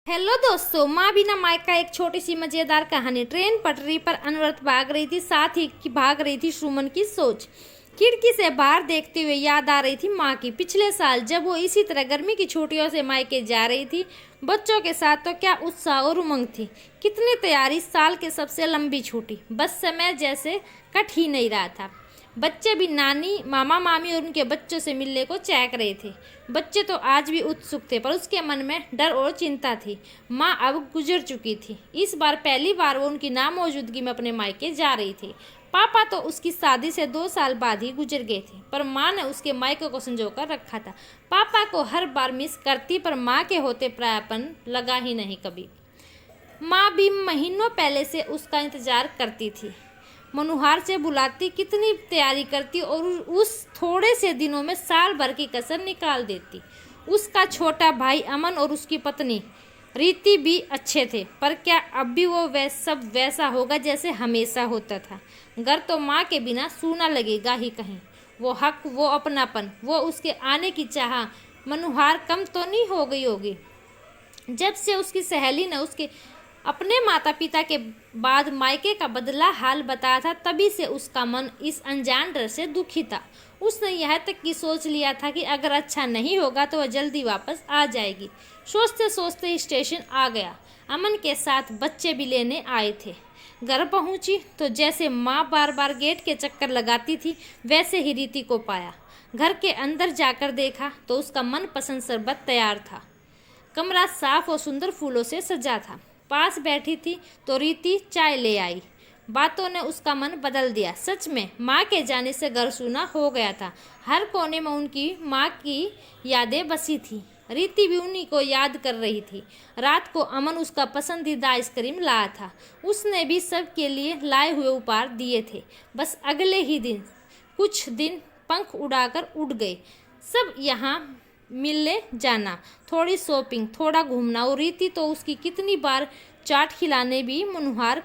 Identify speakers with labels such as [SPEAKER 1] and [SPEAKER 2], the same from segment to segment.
[SPEAKER 1] Hello दोस्तों, माँ बिना मायका एक छोटी सी मजेदार कहानी। ट्रेन पटरी पर अनवरत भाग रही थी, साथ ही भाग रही थी सुमन की सोच। खिड़की से बाहर देखते हुए याद आ रही थी माँ की। पिछले साल जब वो इसी तरह गर्मी की छुट्टियों से मायके जा रही थी, बच्चों के साथ तो क्या उत्साह और उमंग थी। कितनी तैयारी, साल की सबसे लंबी छुट्टी, बस समय जैसे कट ही नहीं रहा था। बच्चे भी नानी, मामा, मामी और उनके बच्चों से मिलने को चहक रहे थे। बच्चे तो आज भी उत्सुक थे, पर उसके मन में डर और चिंता थी। माँ अब गुजर चुकी थी। इस बार पहली बार वो उनकी नामौजूदगी में अपने मायके जा रही थी। पापा तो उसकी शादी से 2 साल बाद ही गुजर गए थे, पर माँ ने उसके मायके को संजो कर रखा था। पापा को हर बार मिस करती, पर माँ के होते प्रायपन लगा ही नहीं कभी। माँ भी महीनों पहले से उसका इंतजार करती थी। मनुहार से बुलाती, कितनी तैयारी करती और उस थोड़े से दिनों में साल भर की कसर निकाल देती। उसका छोटा भाई अमन और उसकी पत्नी रीति भी अच्छे थे, पर क्या अब भी वो सब वैसा होगा जैसे हमेशा होता था। घर तो माँ के बिना सूना लगेगा ही कहीं। वो हक, वो अपनापन, वो उसके आने की चाह, मनुहार कम तो नहीं हो गई होगी। जब से उसकी सहेली ने उसके अपने माता पिता के बाद मायके का बदला हाल बताया था, तभी से उसका मन इस अनजान डर से दुखी था। उसने यह तक की सोच लिया था कि अगर अच्छा नहीं होगा तो वह जल्दी वापस आ जाएगी। सोचते सोचते स्टेशन आ गया। अमन के साथ बच्चे भी लेने आए थे। घर पहुंची तो जैसे माँ बार बार गेट के चक्कर लगाती थी, वैसे ही रीति को पाया। घर के अंदर जाकर देखा तो उसका मनपसंद शरबत तैयार था। कमरा साफ और सुंदर फूलों से सजा था। पास बैठी थी तो रीति चाय ले आई। बातों ने उसका मन बदल दिया। सच में माँ के जाने से घर सूना हो गया था। हर कोने में उनकी माँ की यादें बसी थी। रीति भी उन्हीं को याद कर रही थी। रात को अमन उसका पसंदीदा आइसक्रीम लाया था। उसने भी सबके लिए लाए हुए उपहार दिए थे। बस अगले ही दिन कुछ दिन पंख उड़ाकर उड़ गए। सब यहाँ मिलने जाना, थोड़ी शॉपिंग, थोड़ा घूमना, और रीति तो उसकी कितनी बार चाट खिलाने भी मनुहार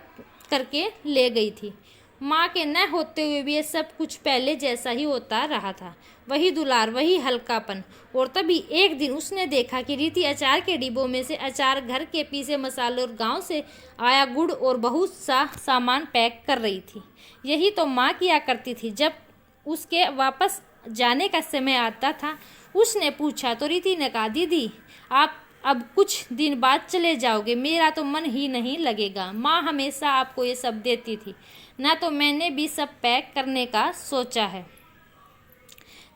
[SPEAKER 1] करके ले गई थी। माँ के न होते हुए भी ये सब कुछ पहले जैसा ही होता रहा था। वही दुलार, वही हल्कापन। और तभी एक दिन उसने देखा कि रीति अचार के डिब्बों में से अचार, घर के पीसे मसाले और गांव से आया गुड़ और बहुत सा सामान पैक कर रही थी। यही तो माँ किया करती थी। जब उसके वापस जाने का समय आता था, उसने पूछा तो रीति ने कहा, दीदी आप अब कुछ दिन बाद चले जाओगे, मेरा तो मन ही नहीं लगेगा। माँ हमेशा आपको ये सब देती थी ना, तो मैंने भी सब पैक करने का सोचा है।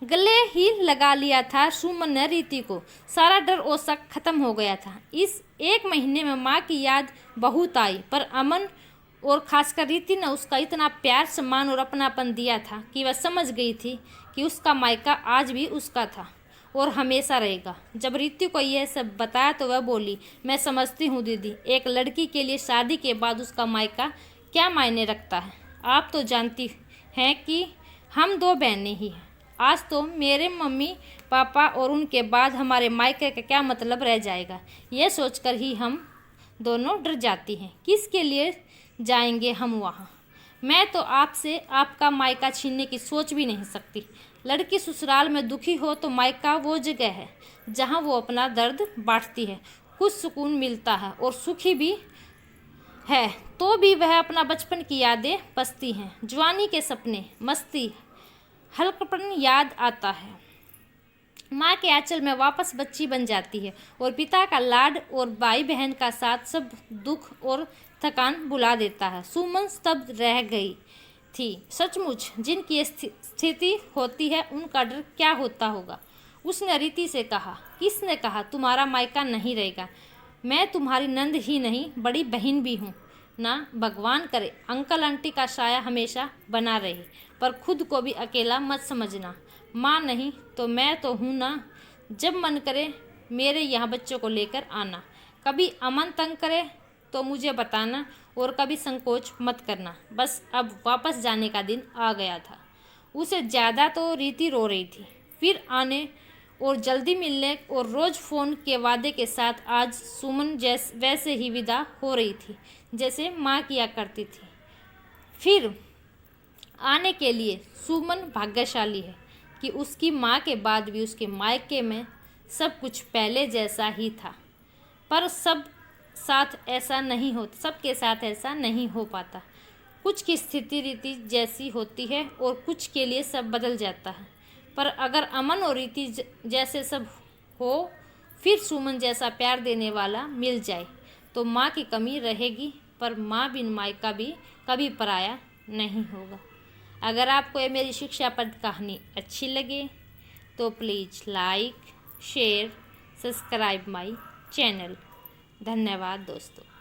[SPEAKER 1] गले ही लगा लिया था सुमन ने रीति को। सारा डर और शक खत्म हो गया था। इस 1 महीने में माँ की याद बहुत आई, पर अमन और खासकर रीति ने उसका इतना प्यार, सम्मान और अपनापन दिया था कि वह समझ गई थी कि उसका मायका आज भी उसका था और हमेशा रहेगा। जब रीति को यह सब बताया तो वह बोली, मैं समझती हूँ दीदी, एक लड़की के लिए शादी के बाद उसका मायका क्या मायने रखता है। आप तो जानती हैं कि हम 2 बहनें ही हैं। आज तो मेरे मम्मी पापा और उनके बाद हमारे मायके का क्या मतलब रह जाएगा, यह सोचकर ही हम दोनों डर जाती हैं। किसके लिए जाएंगे हम वहाँ। मैं तो आपसे आपका मायका छीनने की सोच भी नहीं सकती। लड़की ससुराल में दुखी हो तो मायका वो जगह है जहाँ वो अपना दर्द बांटती है, कुछ सुकून मिलता है और सुखी भी है। तो भी वह अपना बचपन की यादें बसती हैं, जवानी के सपने, मस्ती, हल्कापन याद आता है। माँ के आंचल में वापस बच्ची बन जाती है और पिता का लाड और भाई बहन का साथ सब दुख और थकान भुला देता है। सुमन स्तब्ध रह गई थी। सचमुच जिनकी स्थिति होती है उनका डर क्या होता होगा। उसने रीति से कहा, किसने कहा तुम्हारा मायका नहीं रहेगा। मैं तुम्हारी नंद ही नहीं, बड़ी बहन भी हूँ ना। भगवान करे अंकल आंटी का साया हमेशा बना रहे, पर खुद को भी अकेला मत समझना। माँ नहीं तो मैं तो हूँ ना। जब मन करे मेरे यहाँ बच्चों को लेकर आना। कभी अमन तंग करे तो मुझे बताना और कभी संकोच मत करना। बस अब वापस जाने का दिन आ गया था। उसे ज़्यादा तो रीति रो रही थी। फिर आने और जल्दी मिलने और रोज़ फ़ोन के वादे के साथ आज सुमन वैसे ही विदा हो रही थी जैसे माँ किया करती थी। फिर आने के लिए सुमन भाग्यशाली है कि उसकी माँ के बाद भी उसके मायके में सब कुछ पहले जैसा ही था। पर सबके साथ ऐसा नहीं हो पाता। कुछ की स्थिति रीति जैसी होती है और कुछ के लिए सब बदल जाता है। पर अगर अमन और रीति जैसे सब हो, फिर सुमन जैसा प्यार देने वाला मिल जाए तो माँ की कमी रहेगी, पर माँ बिन मायका भी कभी पराया नहीं होगा। अगर आपको ये मेरी शिक्षाप्रद कहानी अच्छी लगे तो please like, share, subscribe my channel. धन्यवाद दोस्तों।